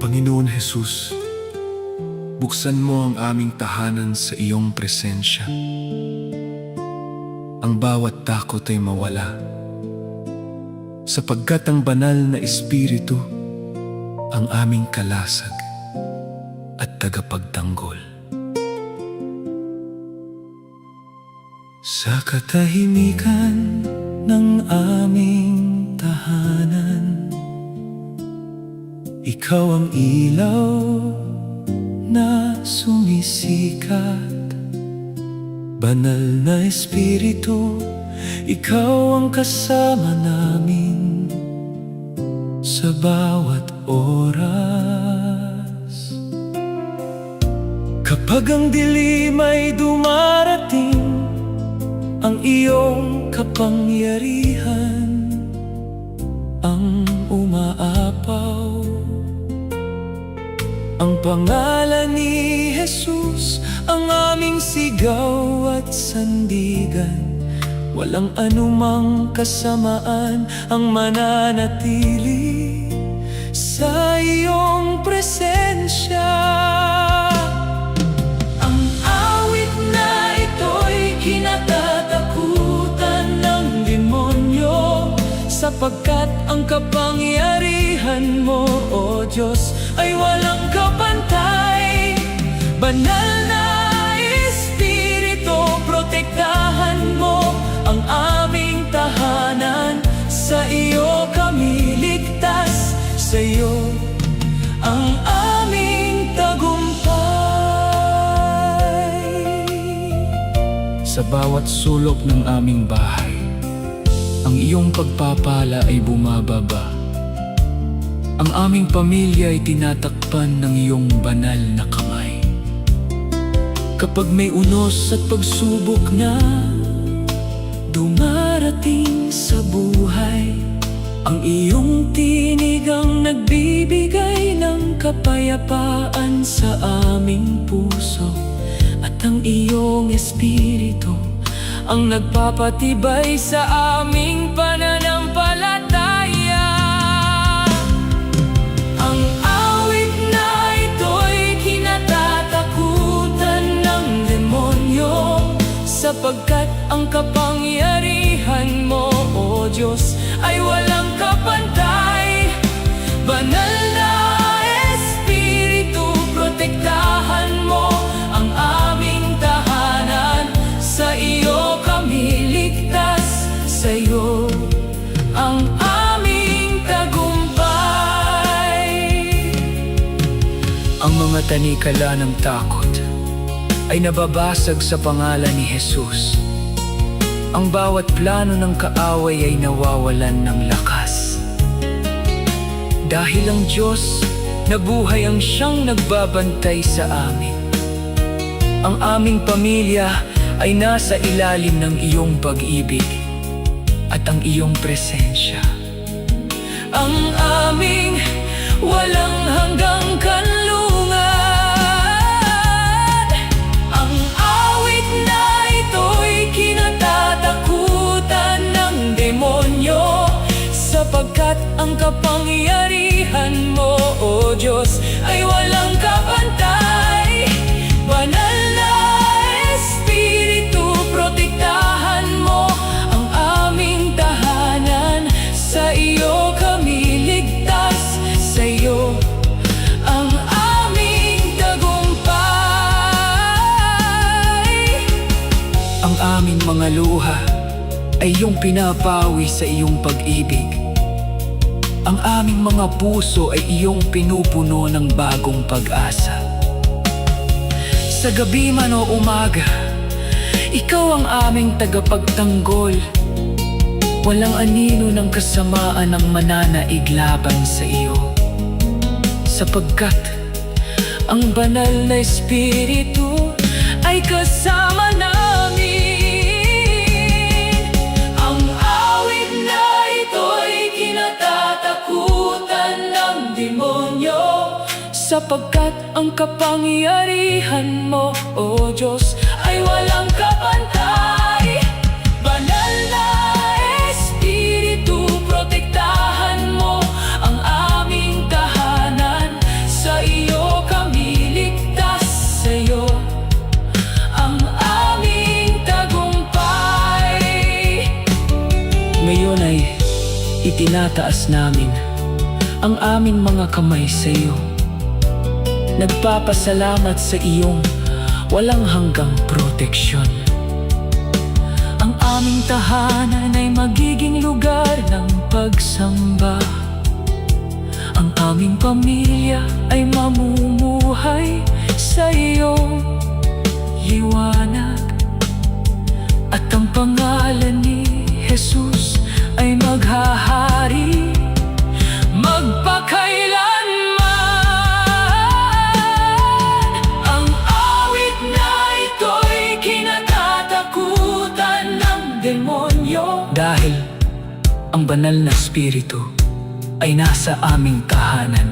Panginoon Jesus, buksan mo ang aming tahanan sa iyong presensya. Ang bawat takot ay mawala, sapagkat ang banal na Espiritu ang aming kalasag at tagapagtanggol. Sa katahimikan ng aming tahanan, ikaw ang ilaw na sumisikat. Banal na Espiritu, ikaw ang kasama namin sa bawat oras. Kapag ang dilim ay dumarating, ang iyong kapangyarihan ang umaapaw. Ang pangalan ni Jesus ang aming sigaw at sandigan. Walang anumang kasamaan ang mananatili sa iyong presensya. Ang awit na ito'y kinatatakutan ng demonyo, sapagkat ang kapangyarihan mo, O Diyos, ay walang kapantay. Banal na Espiritu, protektahan mo ang aming tahanan. Sa iyo kami ligtas, sa iyo ang aming tagumpay. Sa bawat sulok ng aming bahay, ang iyong pagpapala ay bumababa. Ang aming pamilya ay tinatakpan ng iyong banal na kamay. Kapag may unos at pagsubok na dumarating sa buhay, ang iyong tinig ang nagbibigay ng kapayapaan sa aming puso. At ang iyong Espiritu ang nagpapatibay sa aming pananampalataya. Ang awit na ito'y kinatatakutan ng demonyo, sapagkat ang kapangyarihan mo, O Diyos, ay walang kapantay. Banal na Espiritu, protektahan mo ang aming tahanan. Sa iyo kami ligtas, sa iyo ang aming tagumpay. Ang mga tanikala ng takot ay nababasag sa pangalan ni Jesus. Ang bawat plano ng kaaway ay nawawalan ng lakas. Dahil ang Diyos na buhay ang siyang nagbabantay sa amin. Ang aming pamilya ay nasa ilalim ng iyong pag-ibig at ang iyong presensya. Ang aming walang hanggang kanlungan, ang awit na ito'y kinatatakutan ng demonyo, sapagkat ang kapangyarihan mo, O Diyos, ay walang kapantay. Banal na Espiritu, protektahan mo ang aming tahanan. Sa iyo kami ligtas, sa iyo ang aming tagumpay. Ang aming mga luha ay iyong pinapawi sa iyong pag-ibig. Ang aming mga puso ay iyong pinupuno ng bagong pag-asa. Sa gabi man o umaga, ikaw ang aming tagapagtanggol. Walang anino ng kasamaan ang mananaig laban sa iyo, sapagkat ang banal na Espiritu ay kasama namin. Ang awit na ito'y kinatatakutan ng demonyo, sapagkat ang kapangyarihan mo, O Diyos, ay walang kapantay. Banal na Espiritu, protektahan mo ang aming tahanan. Sa Ngayon ay itinataas namin ang aming mga kamay sa iyo. Nagpapasalamat sa iyong walang hanggang proteksyon. Ang aming tahanan ay magiging lugar ng pagsamba. Ang aming pamilya ay mamumuhay sa iyong liwanag. At ang pangalan ni Jesus ay maghahari magpakailanman. Ang awit na ito'y kinatatakutan ng demonyo, dahil ang banal na Espiritu ay nasa aming tahanan.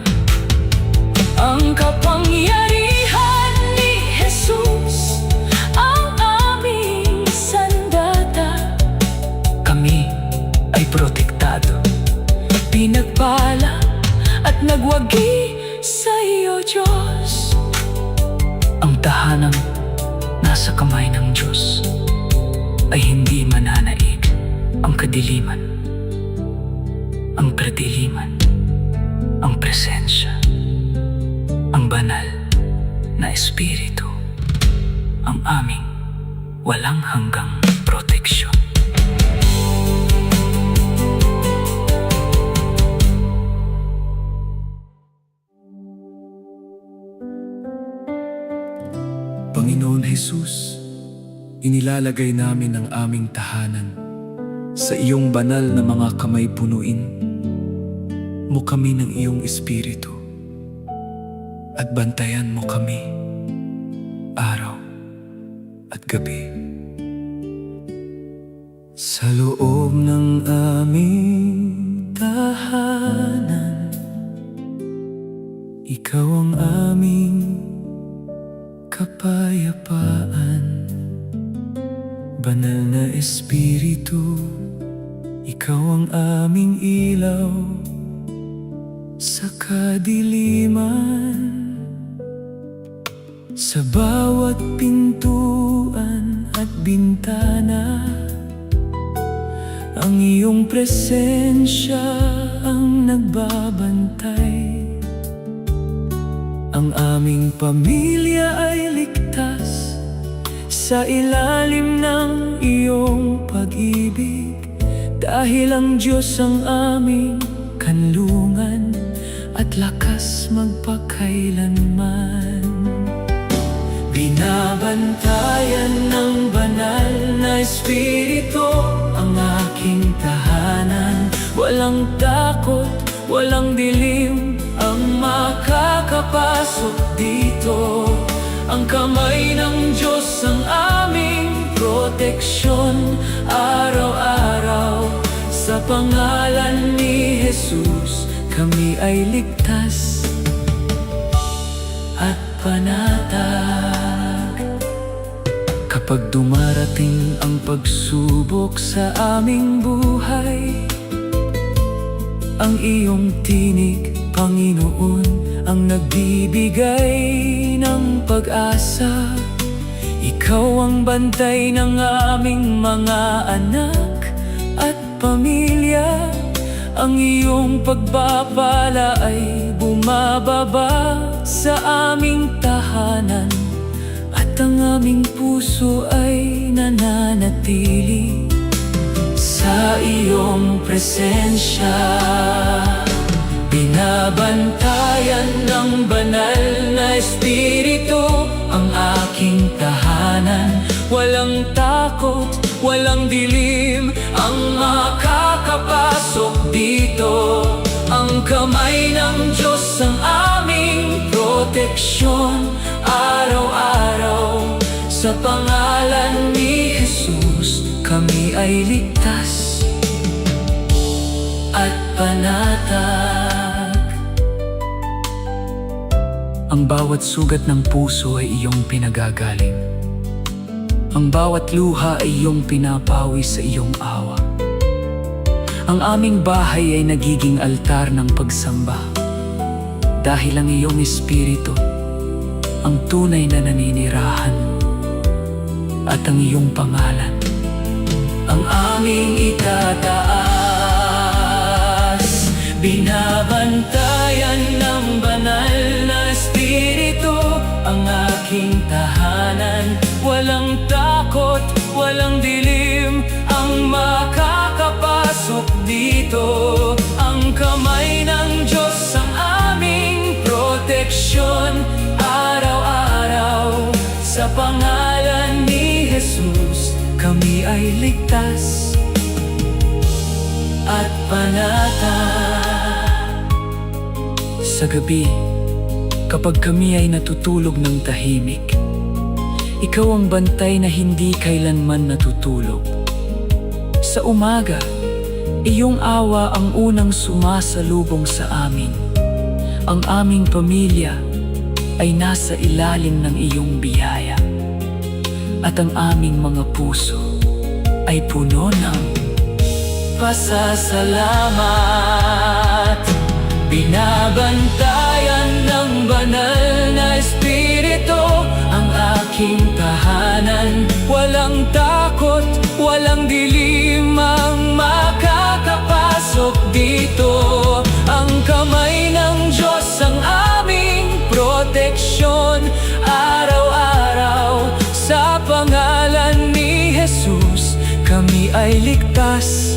Ang kapangyarihan ni Jesus ang aming sandata. Kami ay protektado, pinagpala at nagwagi sa iyo, Diyos. Ang tahanang nasa kamay ng Diyos ay hindi mananaig. Ang kadiliman, ang kadiliman, ang presensya, ang banal na Espiritu, ang aming walang hanggang proteksyon. Panginoon Jesus, inilalagay namin ang aming tahanan sa iyong banal na mga kamay. Punuin mo kami ng iyong Espiritu at bantayan mo kami araw at gabi. Sa loob ng aming tahanan, ikaw ang aming kapayapaan. Banal na Espiritu, ikaw ang aming ilaw sa kadiliman. Sa bawat pintuan at bintana, ang iyong presensya ang nagbabantay. Ang aming pamilya ay ligtas sa ilalim ng iyong pag-ibig, dahil ang Diyos ang aming kanlungan at lakas magpakailanman. Binabantayan ng banal na Espiritu ang aking tahanan. Walang takot, walang dilim ang makakapasok dito. Ang kamay ng Diyos ang aming proteksyon araw-araw. Sa pangalan ni Jesus, kami ay ligtas at panatag. Kapag dumarating ang pagsubok sa aming buhay, ang iyong tinig, Panginoon, ang nagbibigay ng pag-asa. Ikaw ang bantay ng aming mga anak at pamilya. Ang iyong pagpapala ay bumababa sa aming tahanan, at ang aming puso ay nananatili sa iyong presensya. Binabantayan ng banal na Espiritu ang aking tahanan. Walang takot, walang dilim ang makakapasok dito. Ang kamay ng Diyos ang aming proteksyon araw-araw. Sa pangalan ni Jesus, kami ay ligtas at panatag. Ang bawat sugat ng puso ay iyong pinagagaling. Ang bawat luha ay iyong pinapawi sa iyong awa. Ang aming bahay ay nagiging altar ng pagsamba, dahil ang iyong Espiritu ang tunay na naninirahan, at ang iyong pangalan ang aming itataas. Binabantayan ng banal na espiritu ang aking tahanan. Walang takot, walang dilim ang makakapasok dito. Ang kamay ng Diyos ang aming proteksyon araw-araw. Sa pangalan ni Jesus, kami ay ligtas at panatag. Sa gabi, kapag kami ay natutulog ng tahimik, ikaw ang bantay na hindi kailanman natutulog. Sa umaga, iyong awa ang unang sumasalubong sa amin. Ang aming pamilya ay nasa ilalim ng iyong biyaya, at ang aming mga puso ay puno ng pasasalamat. Binabantayan ng banal na espiritu ang aking tahanan. Walang takot, walang dilim ang makakapasok dito. Ang kamay ng Diyos ang aming proteksyon araw-araw. Sa pangalan ni Jesus, kami ay ligtas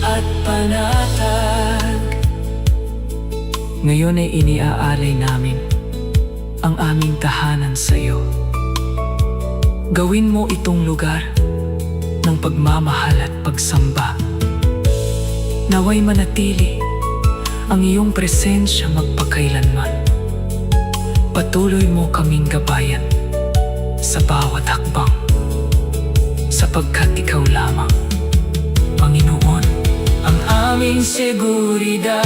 at panatag. Ngayon ay iniaalay namin ang aming tahanan sa iyo. Gawin mo itong lugar ng pagmamahal at pagsamba. Naway manatili ang iyong presensya magpakailanman. Patuloy mo kaming gabayan sa bawat hakbang, sapagkat ikaw lamang, Panginoon, ang aming seguridad.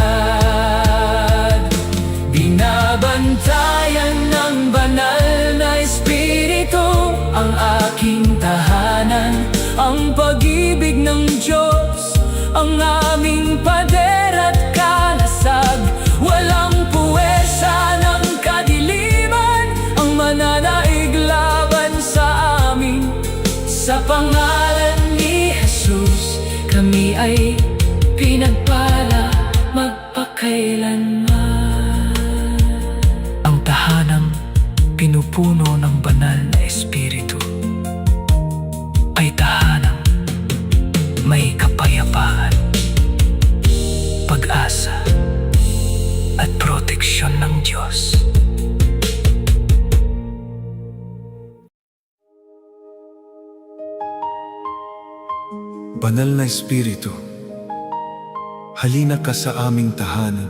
Binabantayan ng banal na espiritu ang aking tahanan. Ang pag-ibig ng Diyos ang aming pader at kalasag. Walang puwersa ng kadiliman ang mananaig laban sa amin. Sa pangalan ni Jesus, kami ay pinagpala magpakailanman. Ang tahanang pinupuno ng banal na espiritu ay tahanang may kapayapaan, pag-asa at proteksyon ng Diyos. Banal na Espiritu, halina ka sa aming tahanan,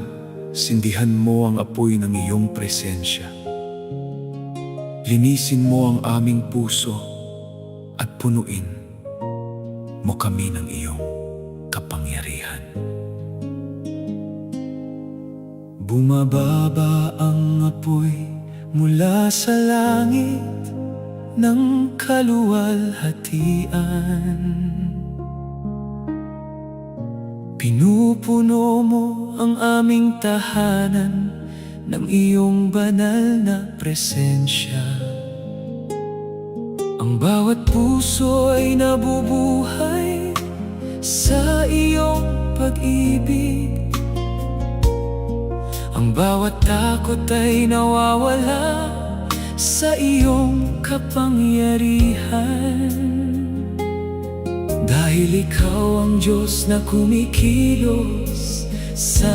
sindihan mo ang apoy ng iyong presensya. Linisin mo ang aming puso at punuin mo kami ng iyong kapangyarihan. Bumababa ang apoy mula sa langit ng kaluwalhatian. Pinupuno mo ang aming tahanan ng iyong banal na presensya. Ang bawat puso ay nabubuhay sa iyong pag-ibig. Ang bawat takot ay nawawala sa iyong kapangyarihan. Dahil ikaw ang Diyos na kumikilos sa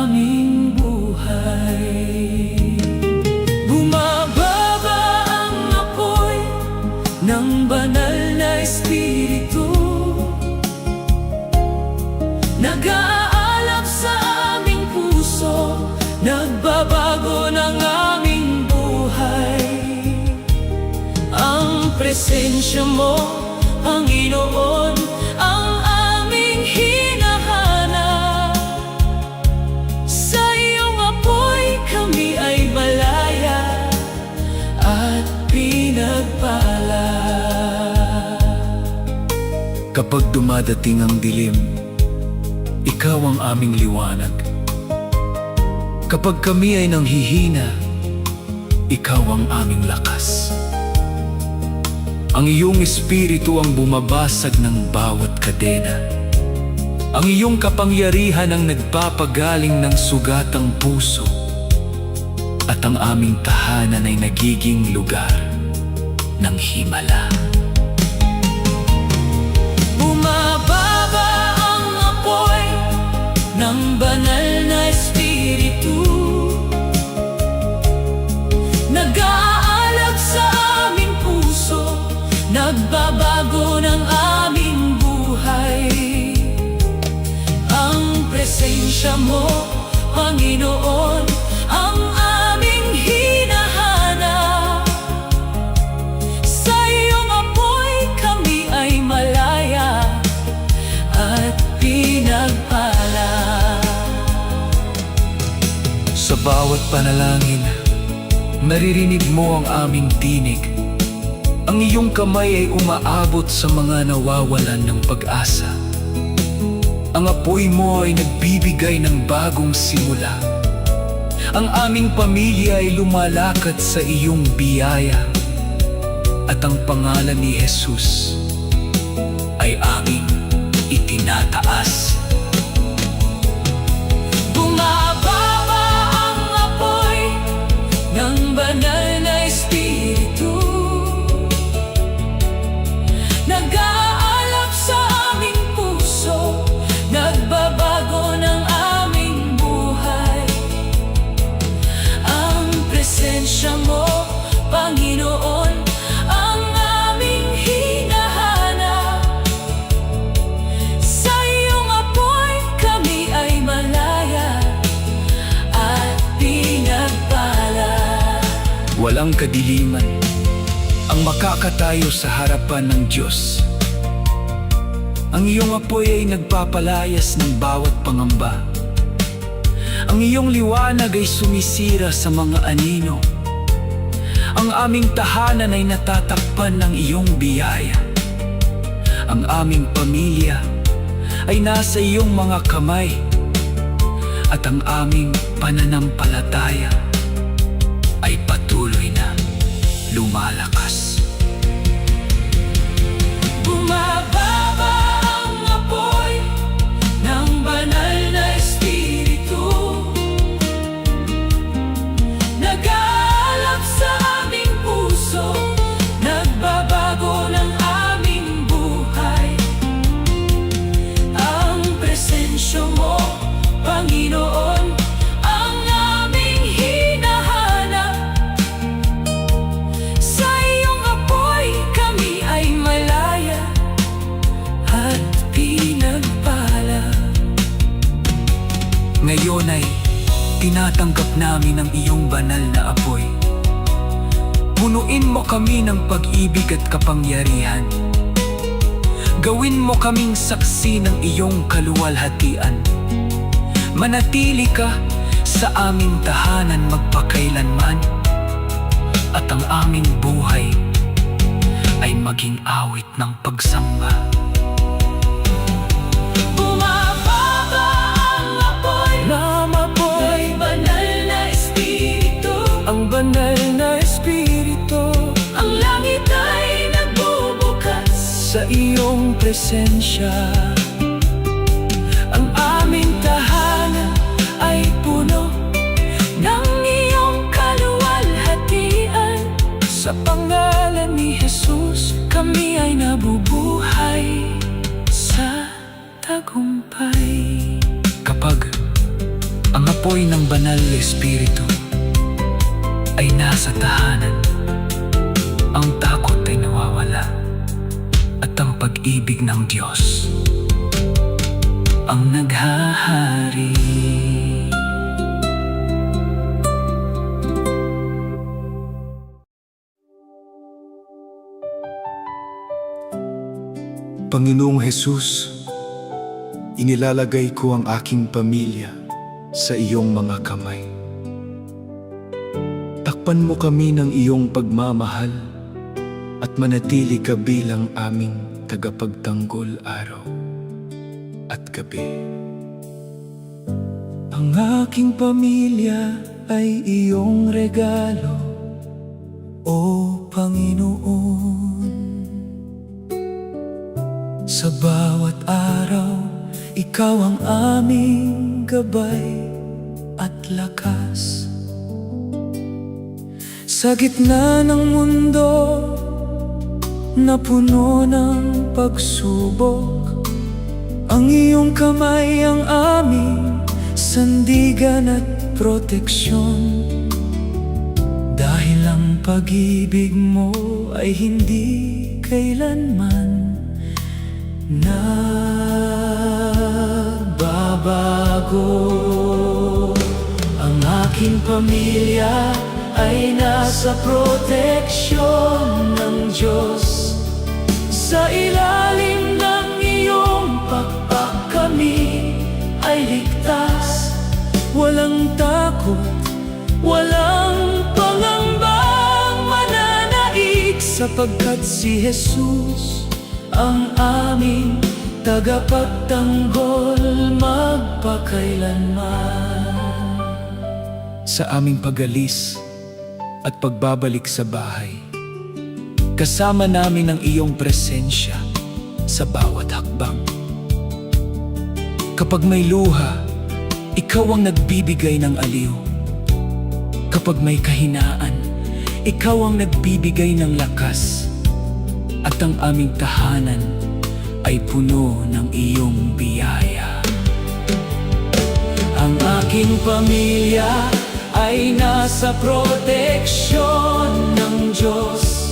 aming buhay. Bumababa ang apoy ng banal na espiritu, nag-aalab sa aming puso, nagbabago ng aming buhay. Ang presensya mo, Panginoon, ang aming hinahanap. Sa iyong apoy kami ay malaya at pinagpala. Kapag dumadating ang dilim, ikaw ang aming liwanag. Kapag kami ay nanghihina, ikaw ang aming lakas. Ang iyong espiritu ang bumabasag ng bawat kadena. Ang iyong kapangyarihan ang nagpapagaling ng sugatang puso, at ang aming tahanan ay nagiging lugar ng himala. Bumababa ang apoy ng banal na Espiritu, nag-aalab sa aming puso, nagbabago ng aming buhay. Ang presensya mo, Panginoon, ang aming hinahanap. Sa iyong apoy kami ay malaya at pinagpala. Sa bawat panalangin, naririnig mo ang aming tinig. Ang iyong kamay ay umaabot sa mga nawawalan ng pag-asa. Ang apoy mo ay nagbibigay ng bagong simula. Ang aming pamilya ay lumalakad sa iyong biyaya. At ang pangalan ni Jesus ay aming itinataas. Bumababa ang apoy ng banal na Espiritu, nag-aalab sa aming puso, nagbabago ng aming buhay. Ang presensya mo, Panginoon, ang aming hinahanap. Sa iyong apoy kami ay malaya at pinagpala. Walang kadiliman ang makakatayo sa harapan ng Diyos. Ang iyong apoy ay nagpapalayas ng bawat pangamba. Ang iyong liwanag ay sumisira sa mga anino. Ang aming tahanan ay natatakpan ng iyong biyaya. Ang aming pamilya ay nasa iyong mga kamay. At ang aming pananampalataya ay patuloy na lumalakas. Bumababa ang apoy ng banal na Espiritu, nag-aalab sa aming puso, nagbabago ng aming buhay. Ang presensya mo, Panginoon, ang aming hinahanap. Sa iyong apoy kami ay malaya at pinagpala. Ngayon ay tinatanggap namin ang iyong banal na apoy. Punuin mo kami ng pag-ibig at kapangyarihan. Gawin mo kaming saksi ng iyong kaluwalhatian. Manatili ka sa aming tahanan magpakailanman, at ang aming buhay ay maging awit ng pagsamba. Bumababa ang apoy ng banal na Espiritu, ang banal na Espiritu. Ang langit ay nagbubukas sa iyong presensya. Ang aming tahanan ay puno ng iyong kaluwalhatian. Sa pangalan ni Jesus, kami ay nabubuhay sa tagumpay. Kapag ang apoy ng banal na Espiritu ay nasa tahanan, ang takot ay nawawala, at ang pag-ibig ng Diyos ang naghahari. Panginoong Jesus, inilalagay ko ang aking pamilya sa iyong mga kamay. Takpan mo kami ng iyong pagmamahal at manatili ka bilang aming tagapagtanggol araw at gabi. Ang aking pamilya ay iyong regalo, O Panginoon. Sa bawat araw Ikaw ang aming gabay at lakas. Sa gitna ng mundo na puno ng pagsubok, ang iyong kamay ang aming sandigan at proteksyon. Dahil ang pag-ibig mo ay hindi kailanman nagbabago. Ang aking pamilya ay nasa proteksyon ng Diyos. Sa ilalim ng iyong pakpak kami ay ligtas. Walang takot, walang pangambang mananaig, sapagkat si Jesus ang aming tagapagtanggol magpakailanman. Sa aming pag-alis at pagbabalik sa bahay, kasama namin ang iyong presensya sa bawat hakbang. Kapag may luha, ikaw ang nagbibigay ng aliw. Kapag may kahinaan, ikaw ang nagbibigay ng lakas. At ang aming tahanan ay puno ng iyong biyaya. Ang aking pamilya ay nasa proteksyon ng Diyos.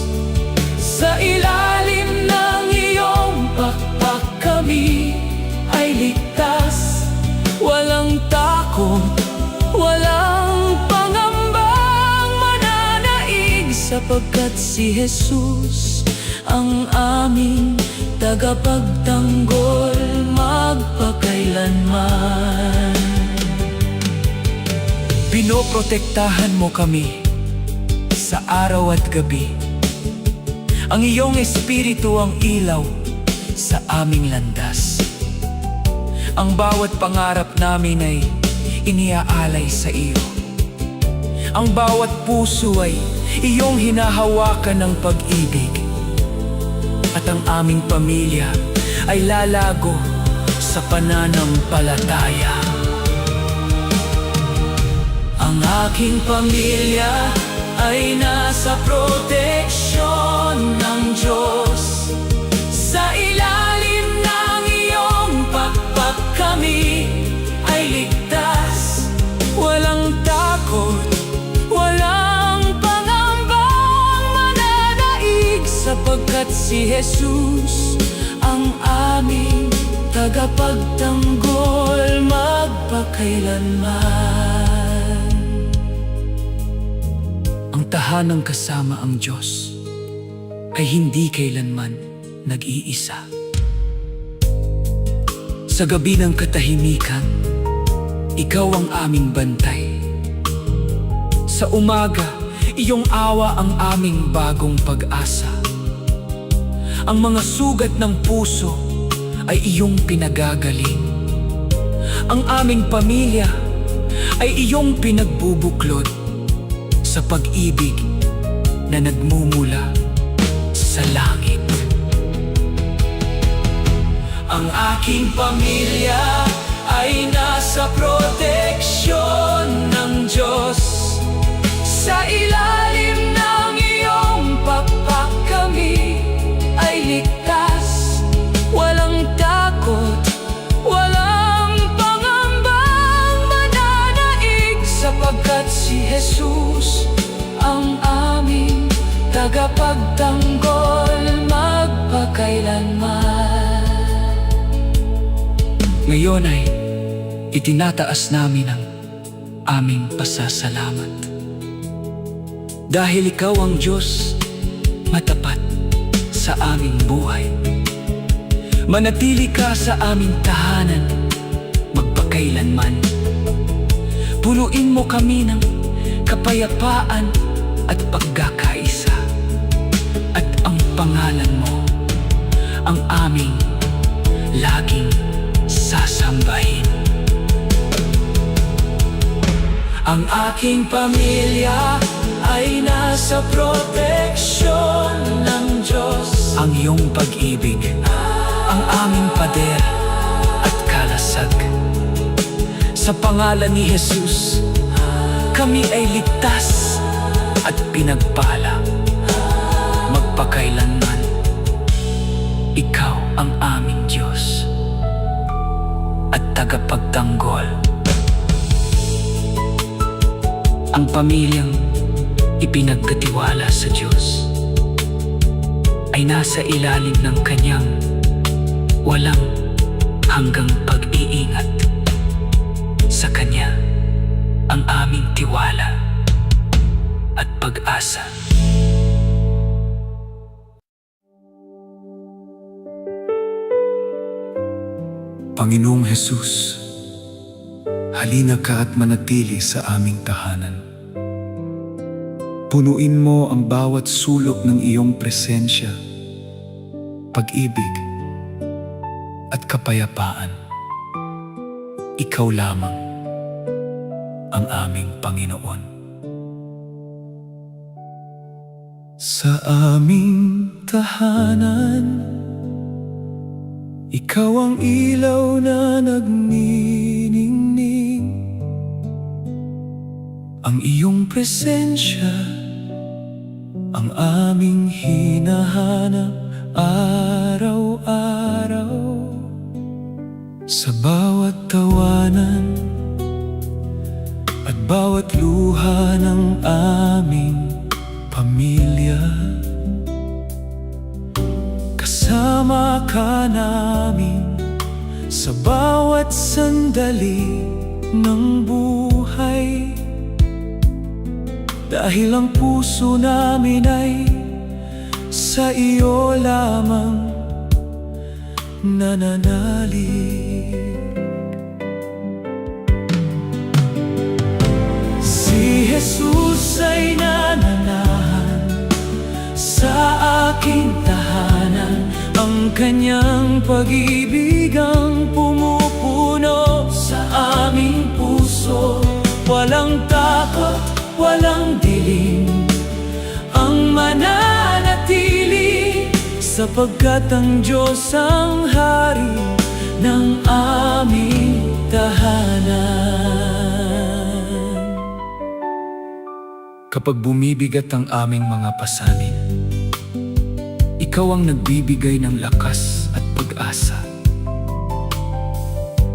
Sa ilalim ng iyong pakpak kami ay ligtas. Walang takot, walang pangambang mananaig, sapagkat si Jesus ang aming tagapagtanggol magpakailanman. Pinoprotektahan mo kami sa araw at gabi. Ang iyong espiritu ang ilaw sa aming landas. Ang bawat pangarap namin ay iniaalay sa iyo. Ang bawat puso ay iyong hinahawakan ng pag-ibig. At ang aming pamilya ay lalago sa pananampalataya. Ang aking pamilya ay nasa proteksyon ng Diyos. Sa ilalim ng iyong pakpak kami ay ligtas. Walang takot, walang pangambang mananaig, sapagkat si Jesus ang aming tagapagtanggol magpakailanman. Ang tahanang kasama ang Diyos ay hindi kailanman nag-iisa. Sa gabi ng katahimikan, ikaw ang aming bantay. Sa umaga, iyong awa ang aming bagong pag-asa. Ang mga sugat ng puso ay iyong pinagagaling. Ang aming pamilya ay iyong pinagbubuklod sa pag-ibig na nagmumula sa langit. Ang aking pamilya ay nasa proteksyon ng Diyos. Sa ilalim ng iyong pakpak kami ay ligtas. Walang takot, walang pangambang mananaig, sapagkat si Jesus ang aming tagapagtanggol magpakailanman. Ngayon ay itinataas namin ang aming pasasalamat. Dahil ikaw ang Diyos matapat sa aming buhay. Manatili ka sa aming tahanan magpakailanman. Punuin mo kami ng kapayapaan at pagkakaisa. At ang pangalan mo ang aming laging sasambahin. Ang aking pamilya ay nasa proteksyon ng Diyos. Ang iyong pag-ibig ang aming pader at Sa pangalan ni Jesus, kami ay ligtas at pinagpala magpakailanman. Ikaw ang aming Diyos at tagapagtanggol. Ang pamilyang ipinagkatiwala sa Diyos ay nasa ilalim ng Kanyang walang hanggang pag-iingat. Sa Kanya ang aming tiwala at pag-asa. Panginoong Jesus, halina ka at manatili sa aming tahanan. Punuin mo ang bawat sulok ng iyong presensya, pag-ibig at kapayapaan. Ikaw lamang ang aming Panginoon. Sa aming tahanan, ikaw ang ilaw na nagniningning. Ang iyong presensya ang aming hinahanap araw-araw. Sa bawat tawanan at bawat luha ng aming pamilya, kasama ka namin sa bawat sandali ng buhay. Dahil ang puso namin ay sa iyo lamang nananalig. Si Jesus ay nananahan sa aking tahanan. Ang Kanyang pag-ibig ang pumupuno sa aming puso. Walang takot, walang dilim ang mananatili, sapagkat ang Diyos ang hari ng aming tahanan. Kapag bumibigat ang aming mga pasanin, ikaw ang nagbibigay ng lakas at pag-asa.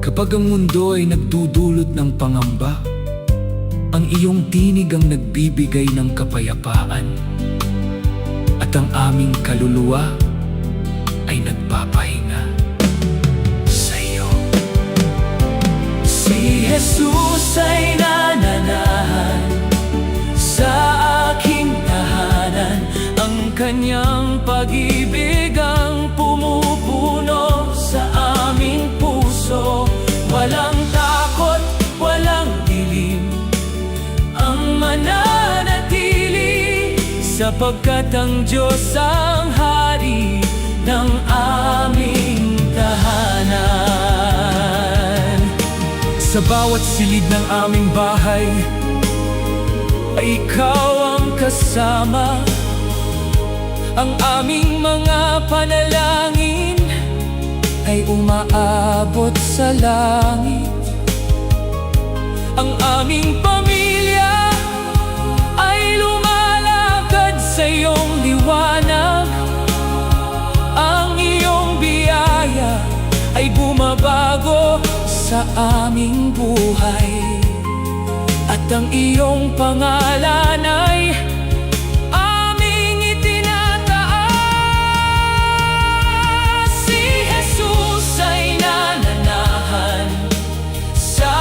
Kapag ang mundo ay nagdudulot ng pangamba, ang iyong tinig ang nagbibigay ng kapayapaan, at ang aming kaluluwa ay nagpapahinga sa iyo. Si Jesus ay nananahan sa aking tahanan. Ang Kanyang pag-ibig ang pumupuno sa aming puso. Walang takot, walang dilim ang mananatili, sapagkat ang Diyos ang hari ng aming tahanan. Sa bawat silid ng aming bahay ay ikaw ang kasama. Ang aming mga panalangin ay umaabot sa langit. Ang aming pamilya ay lumalakad sa iyong liwanag. Ang iyong biyaya ay bumabago sa aming buhay, at ang iyong pangalan ay aming itinataas. Si Jesus ay nananahan sa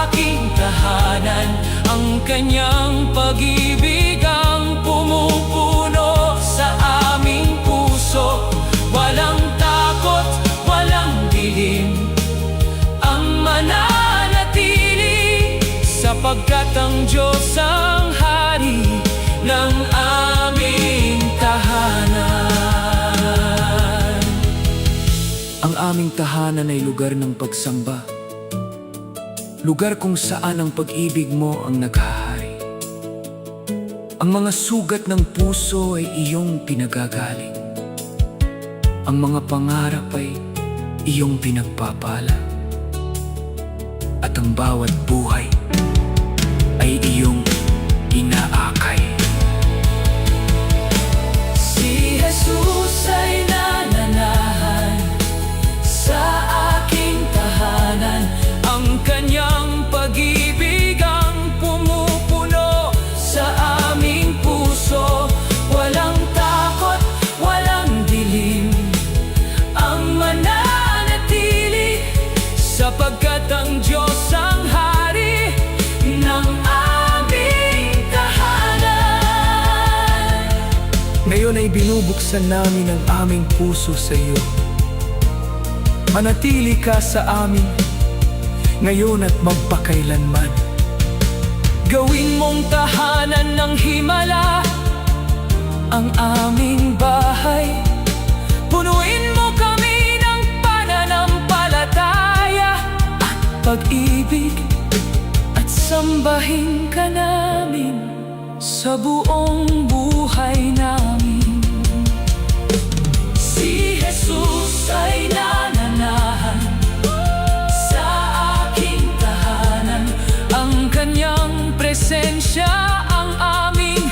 aking tahanan. Ang Kanyang pag-ibig ang pumupuno sa aming puso. Walang takot, walang dilim ang mananatili, sapagkat ang Diyos ang hari ng aming tahanan. Ang aming tahanan ay lugar ng pagsamba, lugar kung saan ang pag-ibig mo ang naghahari. Ang mga sugat ng puso ay iyong pinagagaling. Ang mga pangarap ay iyong pinagpapala. At ang bawat buhay ay iyong inaakay. Si Jesus ay nananahan sa aking tahanan. Ang kanyang pag-ibig ang pumupuno sa aming puso. Walang takot, walang dilim ang mananatili, sapagkat ang Diyos ang hari ng aming tahanan. Ngayon ay binubuksan namin ang aming puso sa iyo. Manatili ka sa amin ngayon at magpakailanman. Gawin mong tahanan ng himala ang aming bahay. Punuin mo kami ng pananampalataya at pag-ibig, at sambahin ka namin sa buong buhay namin. Si Jesus ay nananahan sa aking tahanan. Ang kanyang presensya ang aming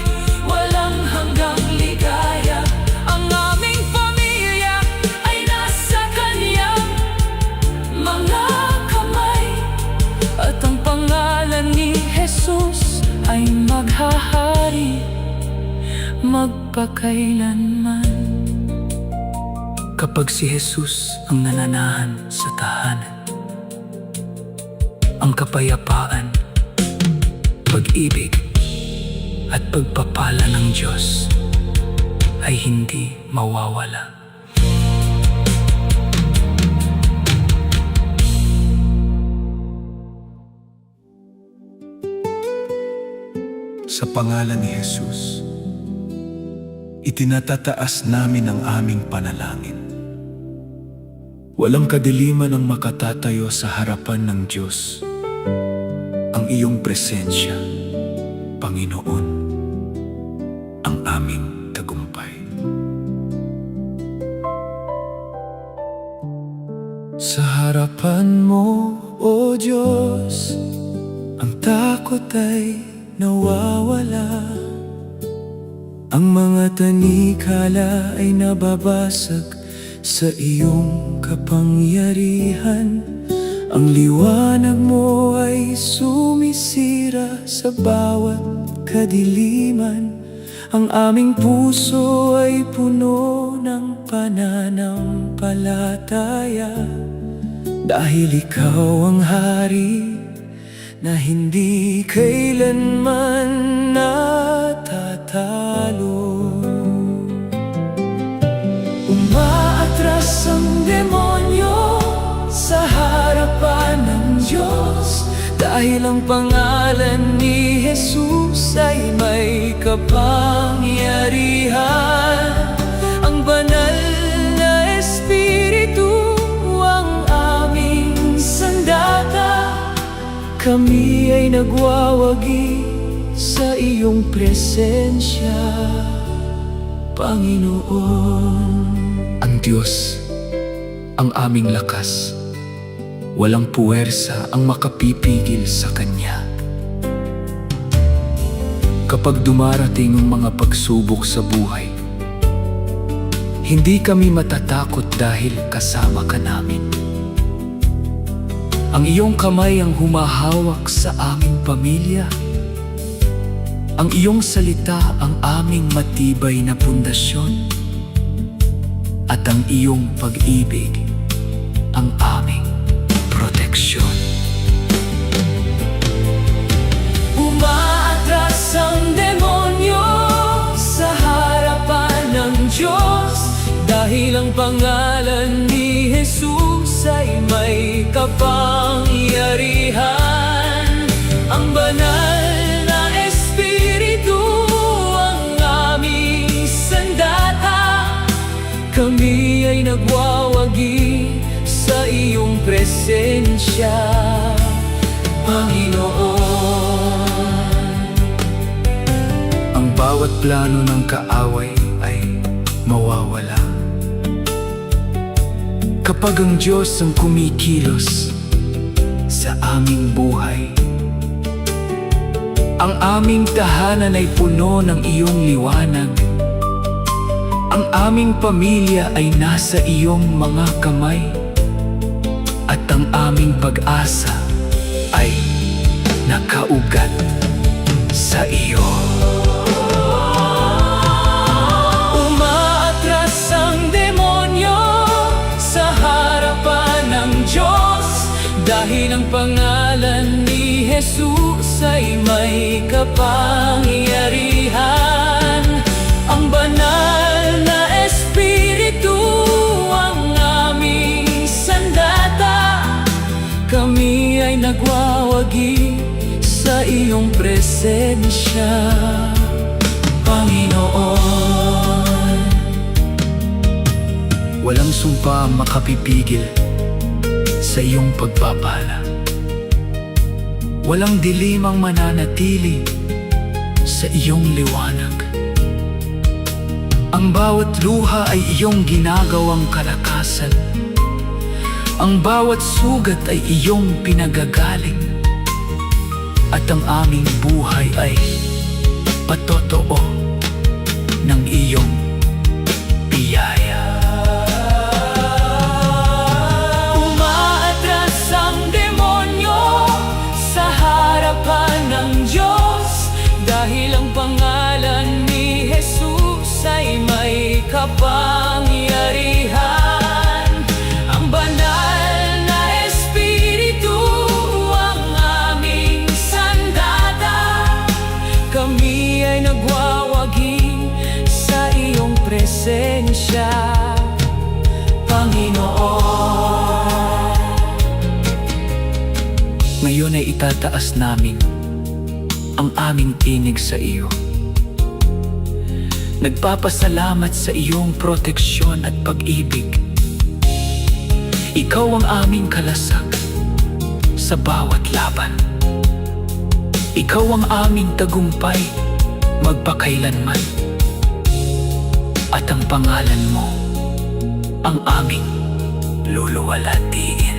walang hanggang ligaya. Ang aming pamilya ay nasa kanyang mga kamay, at ang pangalan ni Jesus ay maghahari magpakailanman. Kapag si Jesus ang nananahan sa tahanan, ang kapayapaan, pag-ibig at pagpapala ng Diyos ay hindi mawawala. Sa pangalan ni Jesus, itinatataas namin ang aming panalangin. Walang kadiliman ang makatatayo sa harapan ng Diyos. Ang iyong presensya, Panginoon, ang aming tagumpay. Sa harapan mo, O Diyos, ang takot ay nawawala. Ang mga tanikala ay nababasag sa iyong kapangyarihan. Ang liwanag mo ay sumisira sa bawat kadiliman. Ang aming puso ay puno ng pananampalataya, dahil ikaw ang hari na hindi kailanman natatalo. Umaatras ang demonyo sa harapan ng Diyos, dahil ang pangalan ni Jesus ay may kapangyarihan. Ang banal na Espiritu ang aming sandata. Kami ay nagwawagi sa iyong presensya, Panginoon. Ang Diyos, ang aming lakas, walang puwersa ang makapipigil sa Kanya. Kapag dumarating ang mga pagsubok sa buhay, hindi kami matatakot dahil kasama ka namin. Ang iyong kamay ang humahawak sa aming pamilya. Ang iyong salita ang aming matibay na pundasyon. At ang iyong pag-ibig ang aming proteksyon. Umaatras ang demonyo sa harapan ng Diyos, dahil ang pangalan ni Jesus ay may kapangyarihan. Ang banal na Espiritu ang aming sandata. Kami ay nagwawagi sa iyong presensya, Panginoon. Ang bawat plano ng kaaway ay mawawala. Kapag ang Diyos ang kumikilos, sa aming buhay. Ang aming tahanan ay puno ng iyong liwanag. Ang aming pamilya ay nasa iyong mga kamay. At ang aming pag-asa ay nakaugat sa iyo. Umaatras ang demonyo sa harapan ng Diyos, dahil ang pangalan ni Jesus ay may kapangyarihan. Ang banal na Espiritu ang aming sandata. Kami ay nagwawagi sa iyong presensya, Panginoon. Walang sumpa ang makapipigil sa iyong pagpapala. Walang dilim ang mananatili sa iyong liwanag. Ang bawat luha ay iyong ginagawang kalakasan. Ang bawat sugat ay iyong pinagagaling. At ang aming buhay ay patotoo ng iyong biyaya. Umaatras ang demonyo sa harapan ng Diyos, dahil ang pangalan ni Jesus ay may kapangyarihan. Ang banal na Espiritu ang aming sandata. Kami ay nagwawagi sa iyong presensya, Panginoon. Ngayon ay itataas namin ang aming tinig sa iyo. Nagpapasalamat sa iyong proteksyon at pag-ibig. Ikaw ang aming kalasag sa bawat laban. Ikaw ang aming tagumpay magpakailanman. At ang pangalan mo ang aming luluwalhatiin.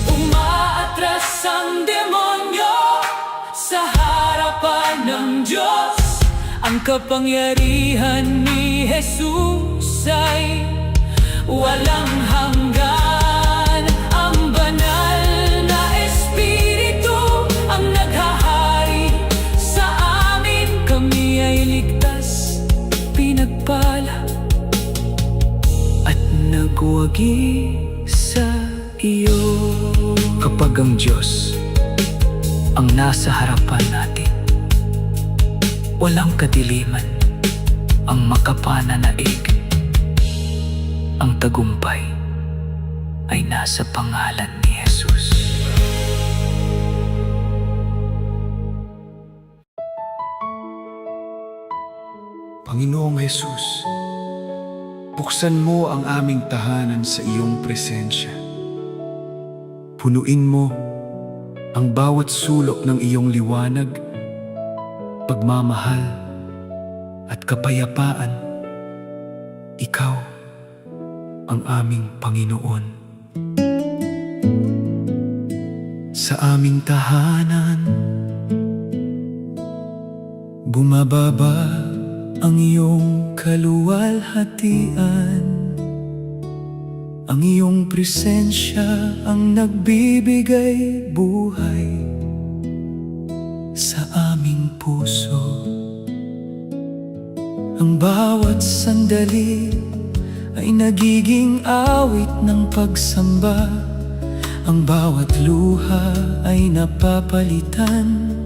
Umaatras ang demonyo sa harapan ng Diyos. Ang kapangyarihan ni Jesus ay walang hanggan. Ang banal na Espiritu ang naghahari sa amin. Kami ay ligtas, pinagpala at nagwagi sa iyo. Kapag ang Diyos ang nasa harapan natin, walang kadiliman ang makapananaig. Ang tagumpay ay nasa pangalan ni Jesus. Panginoong Jesus, buksan mo ang aming tahanan sa iyong presensya. Punuin mo ang bawat sulok ng iyong liwanag, pagmamahal at kapayapaan. Ikaw ang aming Panginoon. Sa aming tahanan, bumababa ang iyong kaluwalhatian. Ang iyong presensya ang nagbibigay buhay sa aming puso. Ang bawat sandali ay nagiging awit ng pagsamba. Ang bawat luha ay napapalitan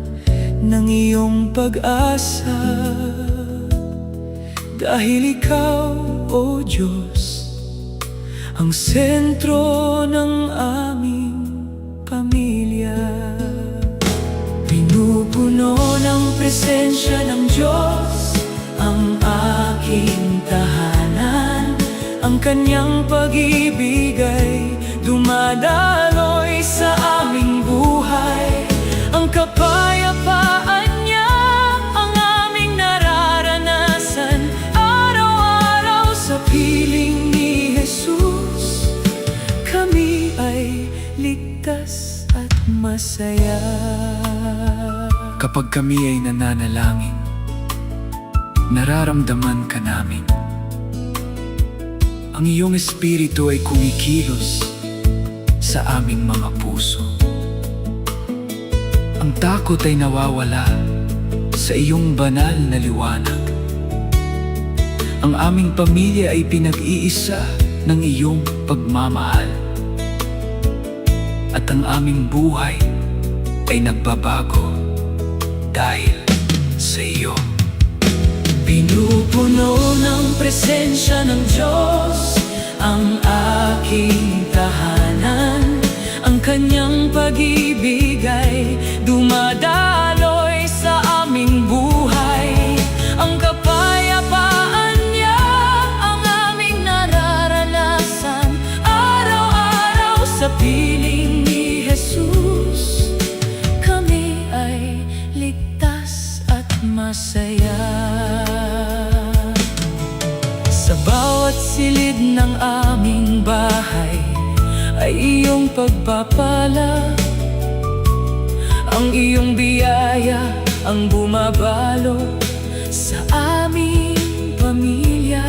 ng iyong pag-asa. Dahil ikaw, O Diyos, ang sentro ng aming pamilya. Pinupuno ng presensya ng Diyos ang aking tahanan. Ang kanyang pag-ibig ay dumadaloy sa aming buhay. Ang kapayapaan niya ang aming nararanasan araw-araw sa piling ni Jesus. Kami ay masaya. Kapag kami ay nananalangin, nararamdaman ka namin. Ang iyong espiritu ay kumikilos sa aming mga puso. Ang takot ay nawawala sa iyong banal na liwanag. Ang aming pamilya ay pinag-iisa ng iyong pagmamahal. At ang aming buhay ay nagbabago dahil sa iyo. Pinupuno ng presensya ng Diyos ang aking tahanan. Ang kanyang pag-ibig ay dumadaloy sa aming buhay. Ang kapayapaan niya ang aming nararanasan. Araw-araw sa piling ni Jesus, kami ay ligtas at masaya. Sa bawat silid ng aming bahay ay iyong pagpapala. Ang iyong biyaya ang bumabalo sa aming pamilya.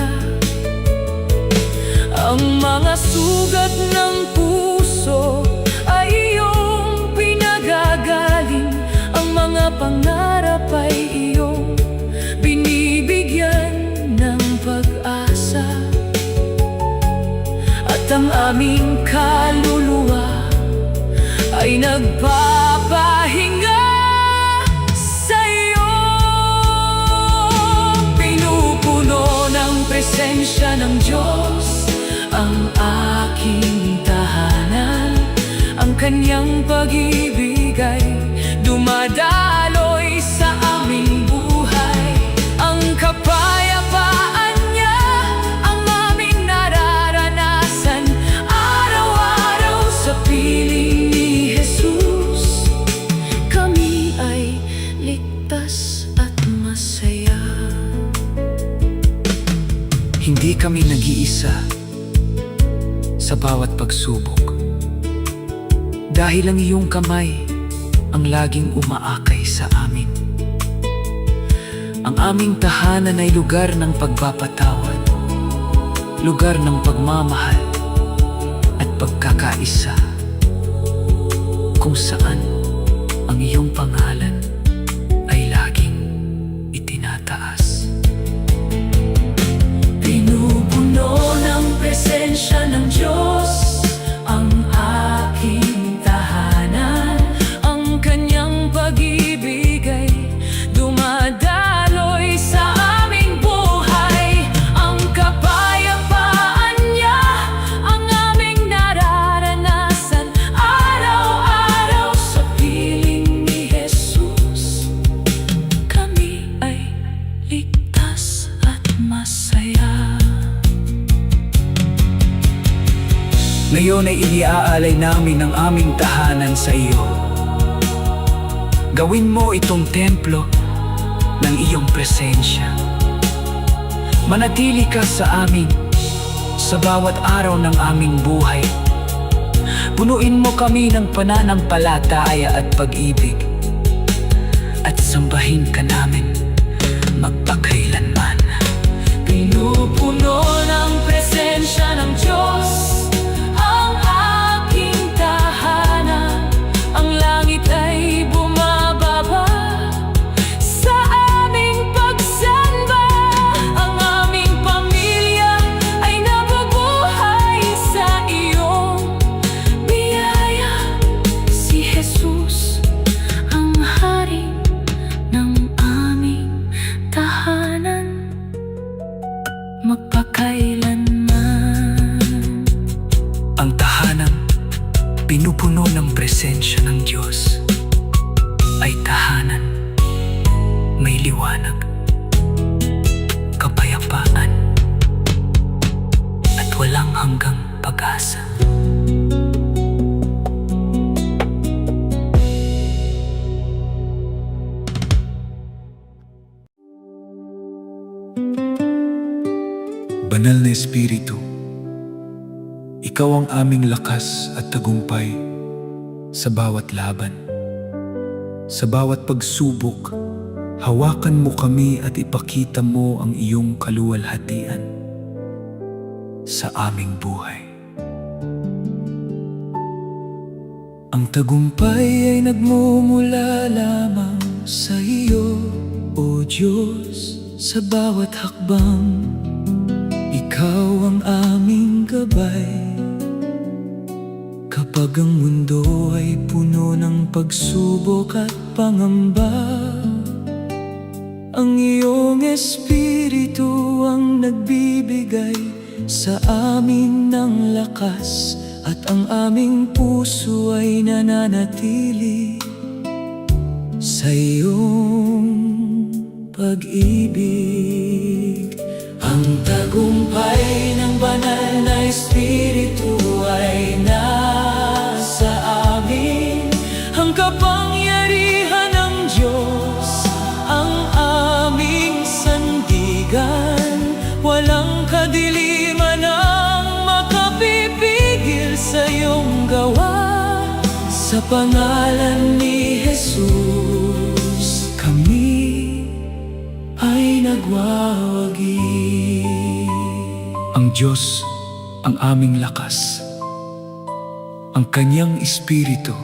Ang mga sugat ng puso ay iyong pinagagaling. Ang mga pangarap ay iyong binibigyan ng pag-asa. At ang aming kaluluwa ay nagpapahinga sa iyo. Pinupuno ng presensya ng Diyos ang aking tahanan. Ang kanyang pag-ibig ay dumadaloy sa aming buhay. Ang kapayapaan niya ang aming nararanasan. Araw-araw sa piling ni Jesus, kami ay ligtas at masaya. Hindi kami nag-iisa sa bawat pagsubok, dahil ang iyong kamay ang laging umaakay sa amin. Ang aming tahanan ay lugar ng pagpapatawad, lugar ng pagmamahal at pagkakaisa, kung saan ang iyong pangalan ay laging itinataas. Pinupuno ng presensya ng Diyos ang aking tahanan. Ang kanyang pag-ibig ay dumadaloy sa aming buhay. Ang kapayapaan niya ang aming nararanasan. Araw-araw sa piling ni Jesus, kami ay ligtas at masaya. Ngayon ay iniaalay namin ang aming tahanan sa iyo. Gawin mo itong templo ng iyong presensya. Manatili ka sa amin sa bawat araw ng aming buhay. Punuin mo kami ng pananampalataya at pag-ibig, at sambahin ka namin magpakailanman. Pinupuno ng presensya ng Diyos ang aking tahanan. Ang langit ay bumababa sa aming pagsamba. Ang aming pamilya ay nabubuhay sa iyong biyaya. Si Jesus ang hari ng aming tahanan, magpakailanman. Ang tahanan pinupuno ng presensya ng Diyos ay tahanan may liwanag, kapayapaan at walang hanggang pag-asa. Banal na Espiritu, Ikaw ang aming lakas at tagumpay Sa bawat laban, sa bawat pagsubok, hawakan mo kami at ipakita mo ang iyong kaluwalhatian sa aming buhay. Ang tagumpay ay nagmumula lamang sa iyo, O Diyos, sa bawat hakbang. Ikaw ang aming gabay. Kapag ang mundo ay puno ng pagsubok at pangamba, ang iyong Espiritu ang nagbibigay sa amin ng lakas, at ang aming puso ay nananatili sa iyong pag-ibig. Ang tagumpay ng banal na Espiritu ay nasa amin. Ang kapangyarihan ng Diyos ang aming sandigan. Walang kadiliman ang makapipigil sa iyong gawa. Sa pangalan ni Jesus, kami ay nagwawagi. Ang Diyos ang aming lakas. Ang Kanyang Espiritu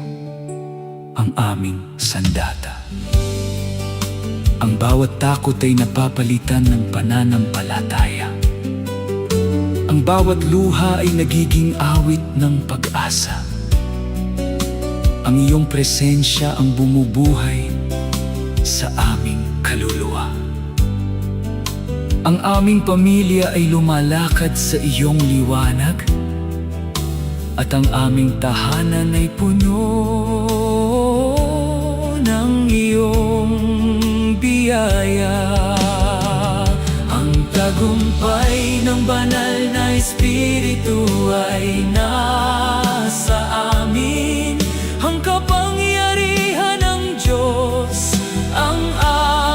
ang aming sandata. Ang bawat takot ay napapalitan ng pananampalataya. Ang bawat luha ay nagiging awit ng pag-asa. Ang iyong presensya ang bumubuhay sa aming kaluluwa. Ang aming pamilya ay lumalakad sa iyong liwanag, at ang aming tahanan ay puno ng iyong biyaya. Ang tagumpay ng banal na Espiritu ay nasa amin. Ang kapangyarihan ng Diyos ang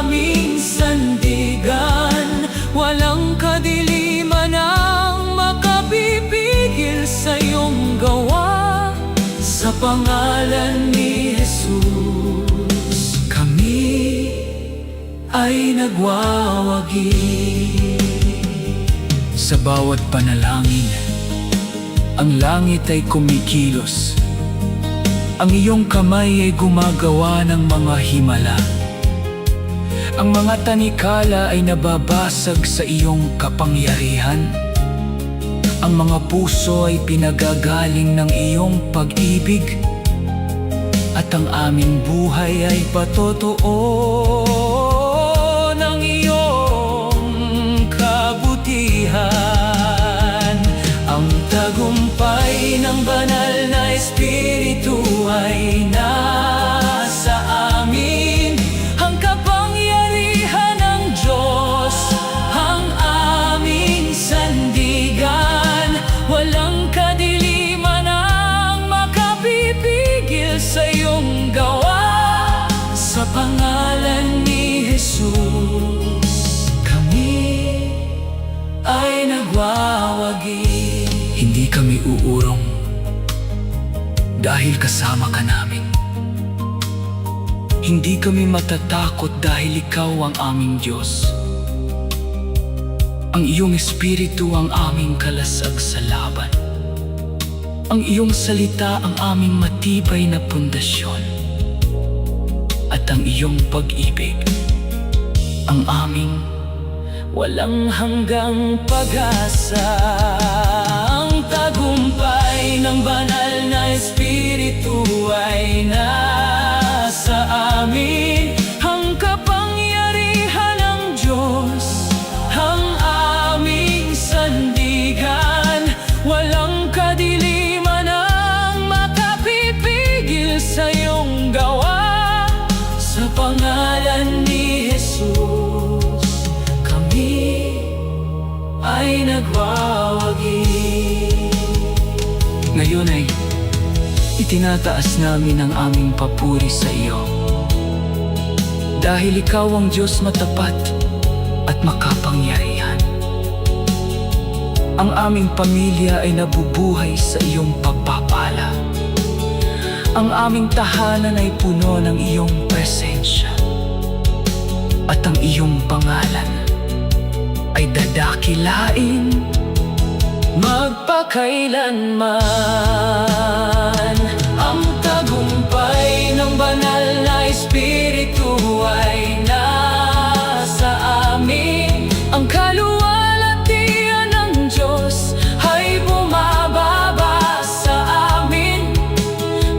aming sandigan. Walang kadiliman ang makapipigil sa iyong gawa. Sa pangalan ni Jesus, kami ay nagwawagi. Sa bawat panalangin, ang langit ay kumikilos. Ang iyong kamay ay gumagawa ng mga himala. Ang mga tanikala ay nababasag sa iyong kapangyarihan. Ang mga puso ay pinagagaling ng iyong pag-ibig, at ang aming buhay ay patotoo ng iyong kabutihan. Ang tagumpay ng banal na Espiritu ay nasa amin. Ang kapangyarihan ng Diyos ang aming sandigan. Walang kadiliman ang makapipigil sa iyong gawa. Sa pangalan ni Jesus, kami ay nagwawagi. Hindi kami uurong dahil kasama ka namin. Hindi kami matatakot dahil ikaw ang aming Diyos. Ang iyong Espiritu ang aming kalasag sa laban. Ang iyong salita ang aming matibay na pundasyon. At ang iyong pag-ibig ang aming walang hanggang pag-asa. Ang tagumpay ng banal na Espiritu ay nasa amin. Ang kapangyarihan ng Diyos ang aming sandigan. Walang kadiliman ang makapipigil sa iyong gawa. Sa pangalan ni Jesus, kami ay nagwawagi. Ngayon ay itinataas namin ang aming papuri sa iyo, dahil ikaw ang Diyos matapat at makapangyarihan. Ang aming pamilya ay nabubuhay sa iyong pagpapala. Ang aming tahanan ay puno ng iyong presensya, at ang iyong pangalan ay dadakilain magpakailanman. Ang tagumpay ng banal na Espiritu ay nasa amin. Ang kaluwalhatian ng Diyos ay bumababa sa amin.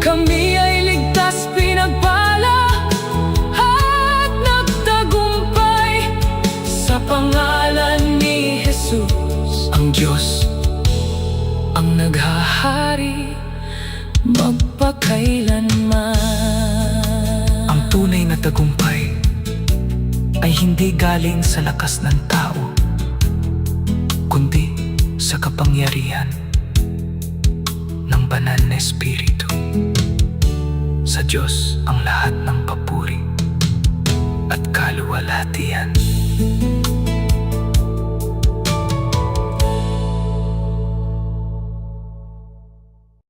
Kami ay ligtas, pinagpala at nagtagumpay sa pangalan ni Jesus. Ang Diyos ang naghahari magpakailanman. Ang tunay na tagumpay ay hindi galing sa lakas ng tao, kundi sa kapangyarihan ng banal na Espiritu. Sa Diyos ang lahat ng papuri at kaluwalhatian.